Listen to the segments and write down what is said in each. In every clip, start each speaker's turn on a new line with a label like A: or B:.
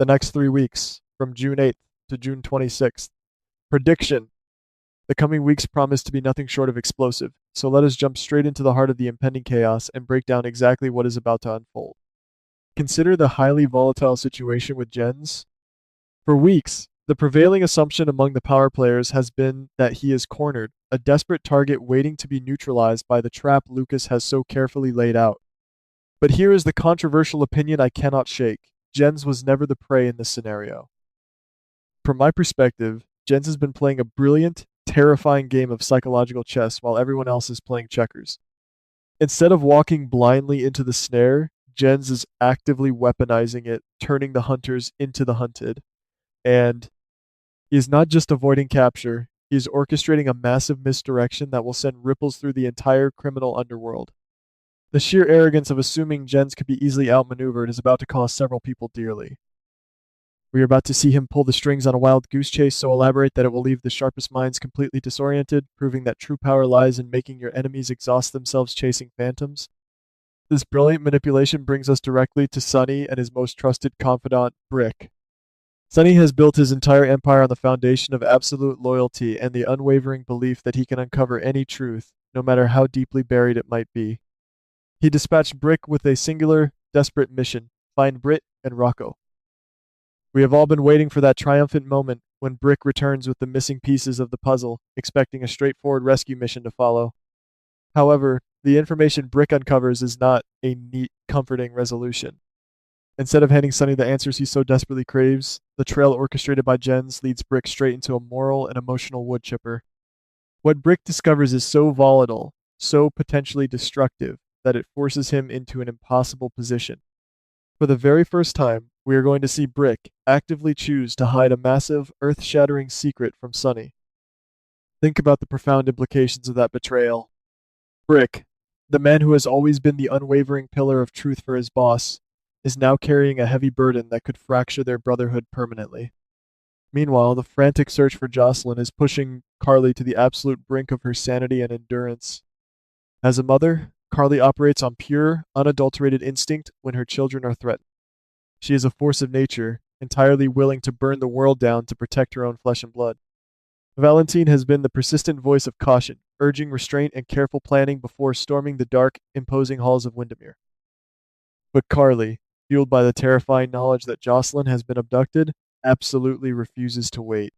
A: the next 3 weeks, from June 8th to June 26th. Prediction: the coming weeks promise to be nothing short of explosive, so let us jump straight into the heart of the impending chaos and break down exactly what is about to unfold. Consider the highly volatile situation with Jens. For weeks, the prevailing assumption among the power players has been that he is cornered, a desperate target waiting to be neutralized by the trap Lucas has so carefully laid out. But here is the controversial opinion I cannot shake. Jens was never the prey in this scenario. From my perspective, Jens has been playing a brilliant, terrifying game of psychological chess while everyone else is playing checkers. Instead of walking blindly into the snare, Jens is actively weaponizing it, turning the hunters into the hunted. And he is not just avoiding capture, he is orchestrating a massive misdirection that will send ripples through the entire criminal underworld. The sheer arrogance of assuming Jens could be easily outmaneuvered is about to cost several people dearly. We are about to see him pull the strings on a wild goose chase so elaborate that it will leave the sharpest minds completely disoriented, proving that true power lies in making your enemies exhaust themselves chasing phantoms. This brilliant manipulation brings us directly to Sonny and his most trusted confidant, Brick. Sonny has built his entire empire on the foundation of absolute loyalty and the unwavering belief that he can uncover any truth, no matter how deeply buried it might be. He dispatched Brick with a singular, desperate mission: find Britt and Rocco. We have all been waiting for that triumphant moment when Brick returns with the missing pieces of the puzzle, expecting a straightforward rescue mission to follow. However, the information Brick uncovers is not a neat, comforting resolution. Instead of handing Sonny the answers he so desperately craves, the trail orchestrated by Jens leads Brick straight into a moral and emotional wood chipper. What Brick discovers is so volatile, so potentially destructive, that it forces him into an impossible position. For the very first time, we are going to see Brick actively choose to hide a massive, earth-shattering secret from Sonny. Think about the profound implications of that betrayal. Brick, the man who has always been the unwavering pillar of truth for his boss, is now carrying a heavy burden that could fracture their brotherhood permanently. Meanwhile, the frantic search for Jocelyn is pushing Carly to the absolute brink of her sanity and endurance. As a mother, Carly operates on pure, unadulterated instinct when her children are threatened. She is a force of nature, entirely willing to burn the world down to protect her own flesh and blood. Valentine has been the persistent voice of caution, urging restraint and careful planning before storming the dark, imposing halls of Windermere. But Carly, fueled by the terrifying knowledge that Jocelyn has been abducted, absolutely refuses to wait.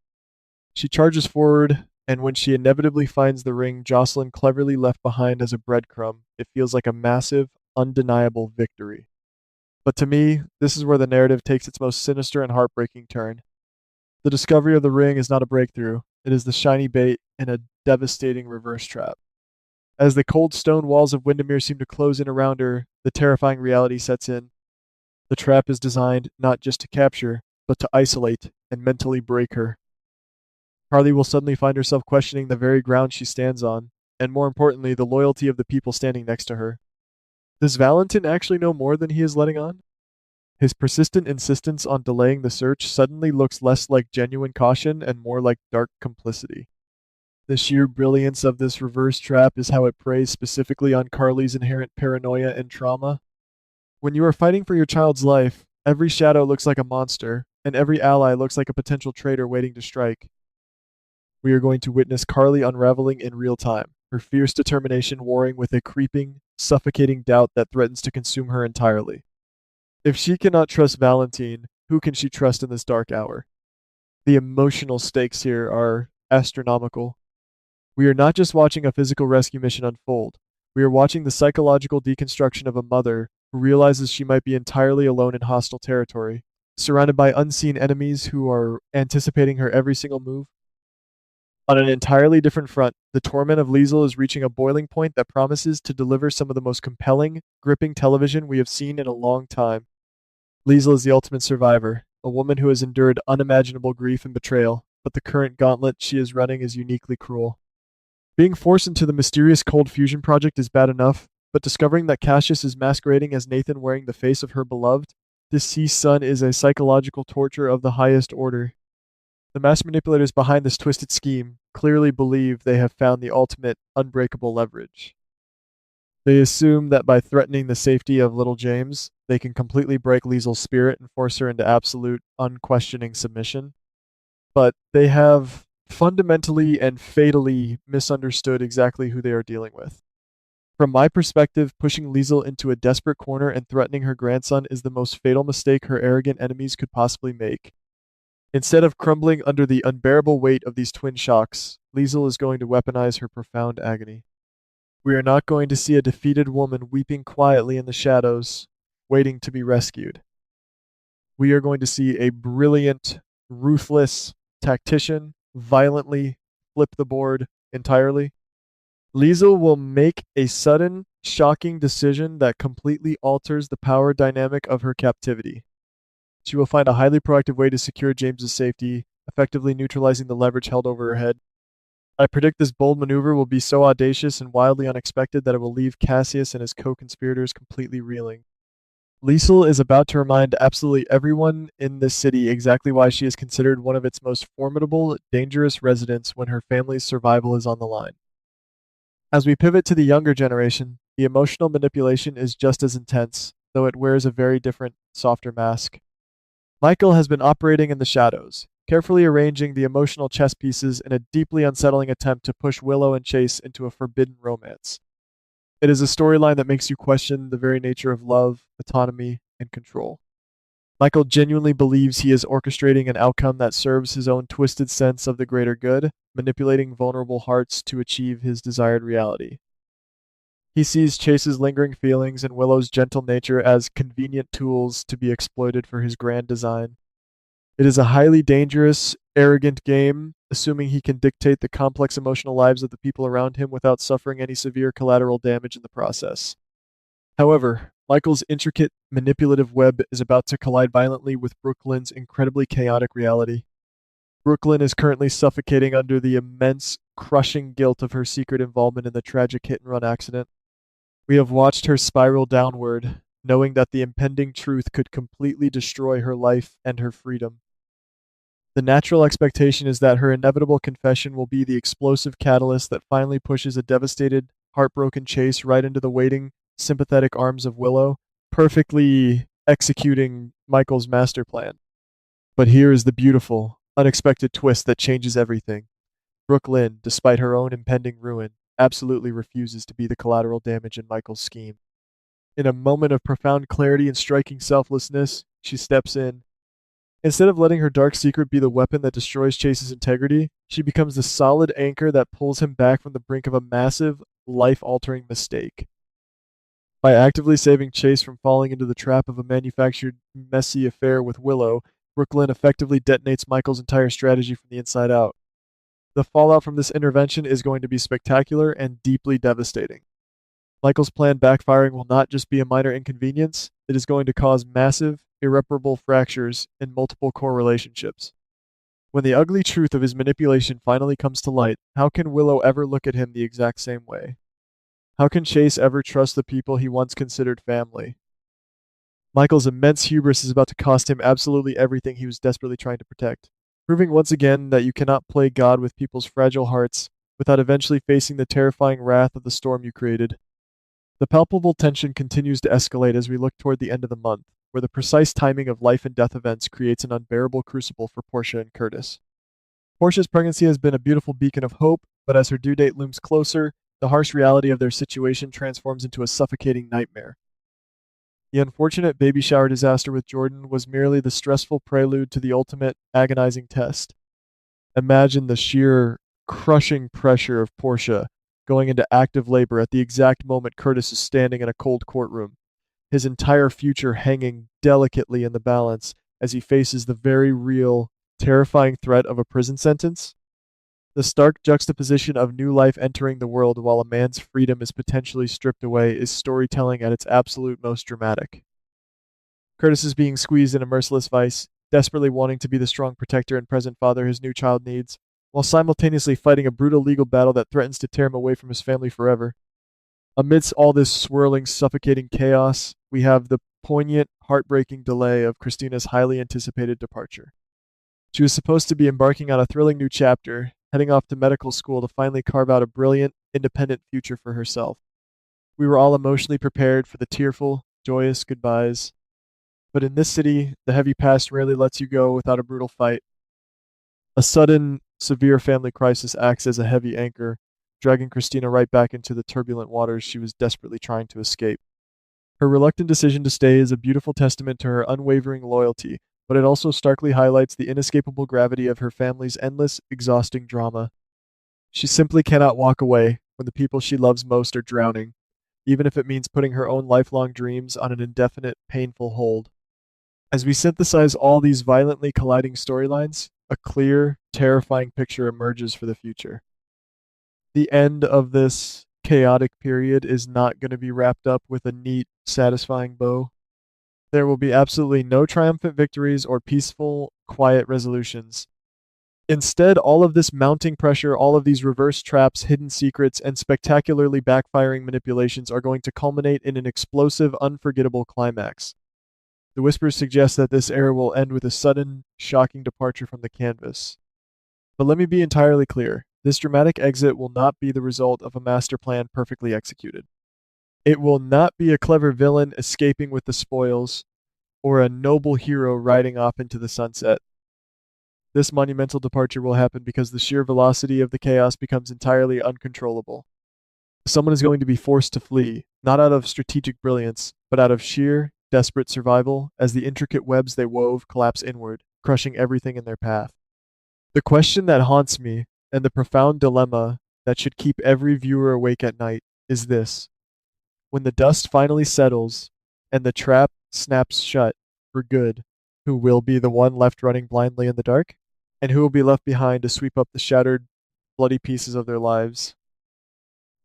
A: She charges forward, and when she inevitably finds the ring Jocelyn cleverly left behind as a breadcrumb, it feels like a massive, undeniable victory. But to me, this is where the narrative takes its most sinister and heartbreaking turn. The discovery of the ring is not a breakthrough, it is the shiny bait in a devastating reverse trap. As the cold stone walls of Windermere seem to close in around her, the terrifying reality sets in. The trap is designed not just to capture, but to isolate and mentally break her. Carly will suddenly find herself questioning the very ground she stands on, and more importantly, the loyalty of the people standing next to her. Does Valentin actually know more than he is letting on? His persistent insistence on delaying the search suddenly looks less like genuine caution and more like dark complicity. The sheer brilliance of this reverse trap is how it preys specifically on Carly's inherent paranoia and trauma. When you are fighting for your child's life, every shadow looks like a monster, and every ally looks like a potential traitor waiting to strike. We are going to witness Carly unraveling in real time, her fierce determination warring with a creeping, suffocating doubt that threatens to consume her entirely. If she cannot trust Valentine, who can she trust in this dark hour? The emotional stakes here are astronomical. We are not just watching a physical rescue mission unfold. We are watching the psychological deconstruction of a mother who realizes she might be entirely alone in hostile territory, surrounded by unseen enemies who are anticipating her every single move. On an entirely different front, the torment of Liesel is reaching a boiling point that promises to deliver some of the most compelling, gripping television we have seen in a long time. Liesel is the ultimate survivor, a woman who has endured unimaginable grief and betrayal, but the current gauntlet she is running is uniquely cruel. Being forced into the mysterious cold fusion project is bad enough, but discovering that Cassius is masquerading as Nathan wearing the face of her beloved, deceased son is a psychological torture of the highest order. The master manipulators behind this twisted scheme clearly believe they have found the ultimate, unbreakable leverage. They assume that by threatening the safety of little James, They can completely break Liesel's spirit and force her into absolute, unquestioning submission. But they have fundamentally and fatally misunderstood exactly who they are dealing with. From my perspective, pushing Liesel into a desperate corner and threatening her grandson is the most fatal mistake her arrogant enemies could possibly make. Instead of crumbling under the unbearable weight of these twin shocks, Liesel is going to weaponize her profound agony. We are not going to see a defeated woman weeping quietly in the shadows, waiting to be rescued. We are going to see a brilliant, ruthless tactician violently flip the board entirely. Liesel will make a sudden, shocking decision that completely alters the power dynamic of her captivity. She will find a highly proactive way to secure James's safety, effectively neutralizing the leverage held over her head. I predict this bold maneuver will be so audacious and wildly unexpected that it will leave Cassius and his co-conspirators completely reeling. Liesel is about to remind absolutely everyone in this city exactly why she is considered one of its most formidable, dangerous residents when her family's survival is on the line. As we pivot to the younger generation, the emotional manipulation is just as intense, though it wears a very different, softer mask. Michael has been operating in the shadows, carefully arranging the emotional chess pieces in a deeply unsettling attempt to push Willow and Chase into a forbidden romance. It is a storyline that makes you question the very nature of love, autonomy, and control. Michael genuinely believes he is orchestrating an outcome that serves his own twisted sense of the greater good, manipulating vulnerable hearts to achieve his desired reality. He sees Chase's lingering feelings and Willow's gentle nature as convenient tools to be exploited for his grand design. It is a highly dangerous, arrogant game, assuming he can dictate the complex emotional lives of the people around him without suffering any severe collateral damage in the process. However, Michael's intricate, manipulative web is about to collide violently with Brooklyn's incredibly chaotic reality. Brooklyn is currently suffocating under the immense, crushing guilt of her secret involvement in the tragic hit-and-run accident. We have watched her spiral downward, knowing that the impending truth could completely destroy her life and her freedom. The natural expectation is that her inevitable confession will be the explosive catalyst that finally pushes a devastated, heartbroken Chase right into the waiting, sympathetic arms of Willow, perfectly executing Michael's master plan. But here is the beautiful, unexpected twist that changes everything. Brooklyn, despite her own impending ruin, absolutely refuses to be the collateral damage in Michael's scheme. In a moment of profound clarity and striking selflessness, she steps in. Instead of letting her dark secret be the weapon that destroys Chase's integrity, she becomes the solid anchor that pulls him back from the brink of a massive, life-altering mistake. By actively saving Chase from falling into the trap of a manufactured, messy affair with Willow, Brooklyn effectively detonates Michael's entire strategy from the inside out. The fallout from this intervention is going to be spectacular and deeply devastating. Michael's plan backfiring will not just be a minor inconvenience, it is going to cause massive, irreparable fractures in multiple core relationships. When the ugly truth of his manipulation finally comes to light, how can Willow ever look at him the exact same way? How can Chase ever trust the people he once considered family? Michael's immense hubris is about to cost him absolutely everything he was desperately trying to protect, proving once again that you cannot play God with people's fragile hearts without eventually facing the terrifying wrath of the storm you created. The palpable tension continues to escalate as we look toward the end of the month, where the precise timing of life and death events creates an unbearable crucible for Portia and Curtis. Portia's pregnancy has been a beautiful beacon of hope, but as her due date looms closer, the harsh reality of their situation transforms into a suffocating nightmare. The unfortunate baby shower disaster with Jordan was merely the stressful prelude to the ultimate agonizing test. Imagine the sheer, crushing pressure of Portia going into active labor at the exact moment Curtis is standing in a cold courtroom, his entire future hanging delicately in the balance as he faces the very real, terrifying threat of a prison sentence. The stark juxtaposition of new life entering the world while a man's freedom is potentially stripped away is storytelling at its absolute most dramatic. Curtis is being squeezed in a merciless vice, desperately wanting to be the strong protector and present father his new child needs, while simultaneously fighting a brutal legal battle that threatens to tear him away from his family forever. Amidst all this swirling, suffocating chaos, we have the poignant, heartbreaking delay of Christina's highly anticipated departure. She was supposed to be embarking on a thrilling new chapter, heading off to medical school to finally carve out a brilliant, independent future for herself. We were all emotionally prepared for the tearful, joyous goodbyes, But in this city, the heavy past rarely lets you go without a brutal fight. A sudden, severe family crisis acts as a heavy anchor, dragging Christina right back into the turbulent waters she was desperately trying to escape. Her reluctant decision to stay is a beautiful testament to her unwavering loyalty, but it also starkly highlights the inescapable gravity of her family's endless, exhausting drama. She simply cannot walk away when the people she loves most are drowning, even if it means putting her own lifelong dreams on an indefinite, painful hold. As we synthesize all these violently colliding storylines, a clear, terrifying picture emerges for the future. The end of this chaotic period is not going to be wrapped up with a neat, satisfying bow. There will be absolutely no triumphant victories or peaceful, quiet resolutions. Instead, all of this mounting pressure, all of these reverse traps, hidden secrets, and spectacularly backfiring manipulations are going to culminate in an explosive, unforgettable climax. The whispers suggest that this era will end with a sudden, shocking departure from the canvas. But let me be entirely clear, this dramatic exit will not be the result of a master plan perfectly executed. It will not be a clever villain escaping with the spoils, or a noble hero riding off into the sunset. This monumental departure will happen because the sheer velocity of the chaos becomes entirely uncontrollable. Someone is going to be forced to flee, not out of strategic brilliance, but out of sheer, desperate survival as the intricate webs they wove collapse inward, crushing everything in their path. The question that haunts me, and the profound dilemma that should keep every viewer awake at night, is this. When the dust finally settles, and the trap snaps shut for good, who will be the one left running blindly in the dark? And who will be left behind to sweep up the shattered, bloody pieces of their lives?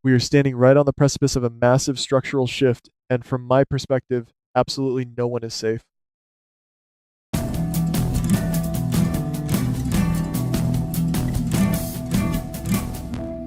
A: We are standing right on the precipice of a massive structural shift, and from my perspective, absolutely no one is safe.